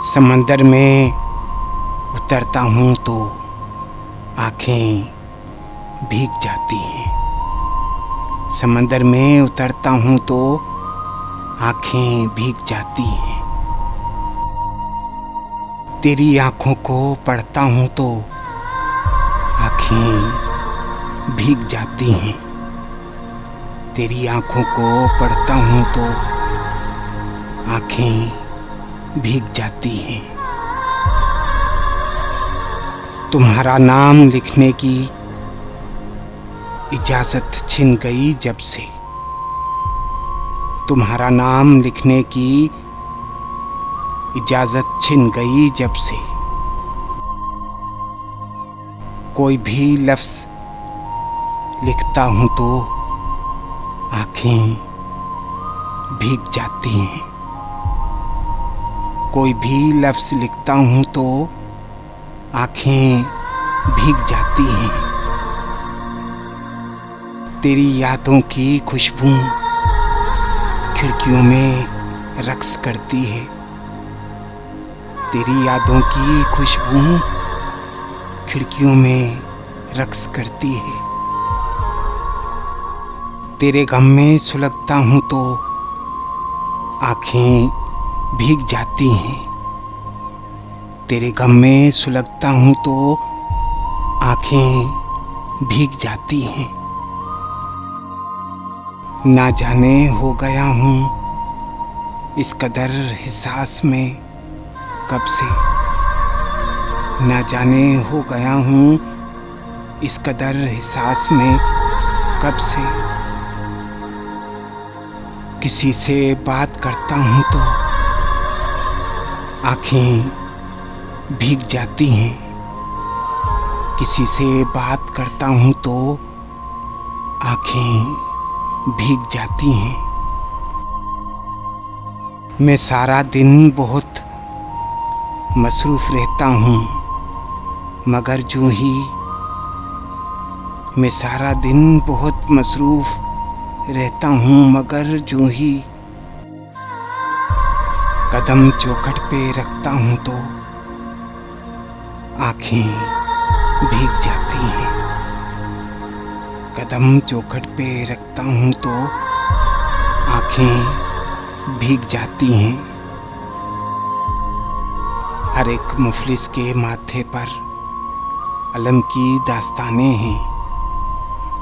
समंदर में उतरता हूँ तो आँखें भीग जाती हैं। समंदर में उतरता हूँ तो आँखें भीग जाती हैं। तेरी आँखों को पढ़ता हूँ तो आँखें भीग जाती हैं। तेरी आँखों को पढ़ता हूँ तो आँखें भीग जाती हैं। तुम्हारा नाम लिखने की इजाज़त छिन गई जब से। तुम्हारा नाम लिखने की इजाज़त छिन गई जब से। कोई भी लफ्ज़ लिखता हूँ तो आँखें भीग जाती हैं। कोई भी लफ्ज़ लिखता हूँ तो आँखें भीग जाती हैं। तेरी यादों की खुशबू खिड़कियों में रक्स करती है। तेरी यादों की खुशबू खिड़कियों में रक्स करती है। तेरे गम में सुलगता हूँ तो आँखें भीग जाती हैं। तेरे गम में सुलगता हूँ तो आँखें भीग जाती हैं। ना जाने हो गया हूँ इस कदर हिसास में कब से। ना जाने हो गया हूँ इस कदर हिसास में कब से। किसी से बात करता हूँ तो आँखें भीग जाती हैं। किसी से बात करता हूँ तो आँखें भीग जाती हैं। मैं सारा दिन बहुत मसरूफ़ रहता हूँ मगर जो ही मैं सारा दिन बहुत मसरूफ़ रहता हूँ मगर जो ही कदम चौखट पे रखता हूँ तो आँखें भीग जाती हैं। कदम चौखट पे रखता हूँ तो आँखें भीग जाती हैं। हर एक मुफलिस के माथे पर अलम की दास्तानें हैं।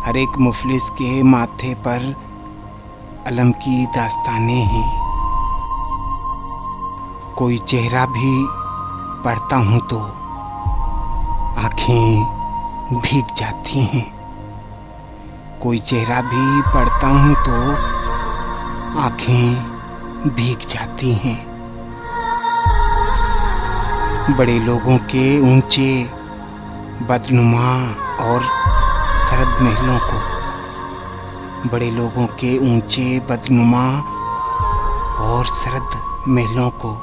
हर एक मुफलिस के माथे पर अलम की दास्तानें हैं। कोई चेहरा भी पढ़ता हूँ तो आँखें भीग जाती हैं। कोई चेहरा भी पढ़ता हूँ तो आँखें भीग जाती हैं। बड़े लोगों के ऊंचे बदनुमा और सरद महलों को, बड़े लोगों के ऊंचे बदनुमा और सरद महलों को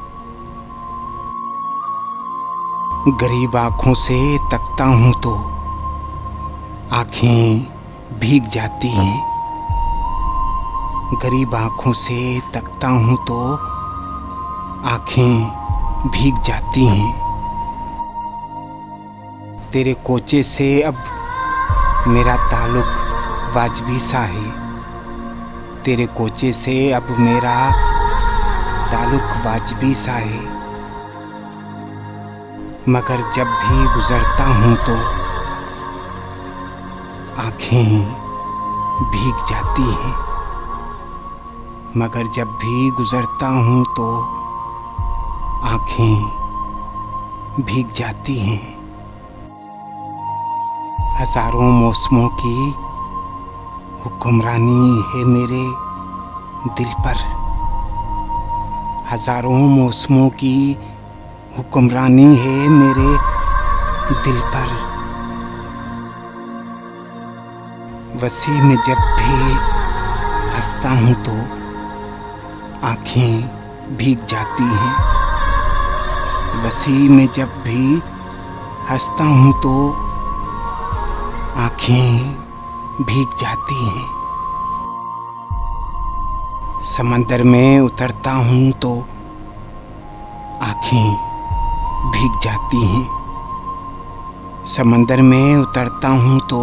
गरीब आँखों से तकता हूँ तो आँखें भीग जाती हैं। गरीब आँखों से तकता हूँ तो आँखें भीग जाती हैं। तेरे कोचे से अब मेरा ताल्लुक वाजबी सा है। तेरे कोचे से अब मेरा ताल्लुक वाजबी सा है। मगर जब भी गुजरता हूँ तो आँखें भीग जाती हैं। मगर जब भी गुजरता हूँ तो आँखें भीग जाती हैं। हज़ारों मौसमों की हुक्मरानी है मेरे दिल पर। हज़ारों मौसमों की हुक्मरानी है मेरे दिल पर। वसी में जब भी हंसता हूँ तो आँखें भीग जाती हैं। वसी में जब भी हंसता हूँ तो आँखें भीग जाती हैं। समंदर में उतरता हूँ तो आँखें भीग जाती हैं। समंदर में उतरता हूँ तो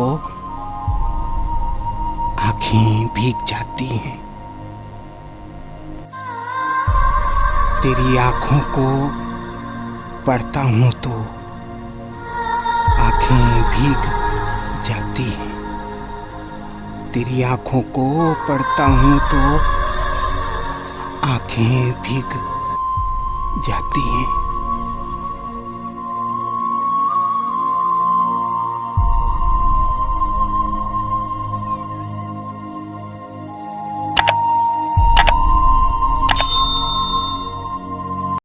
आंखें भीग जाती हैं। तेरी आंखों को पढ़ता हूँ तो आंखें भीग जाती हैं। तेरी आंखों को पढ़ता हूँ तो आंखें भीग जाती हैं।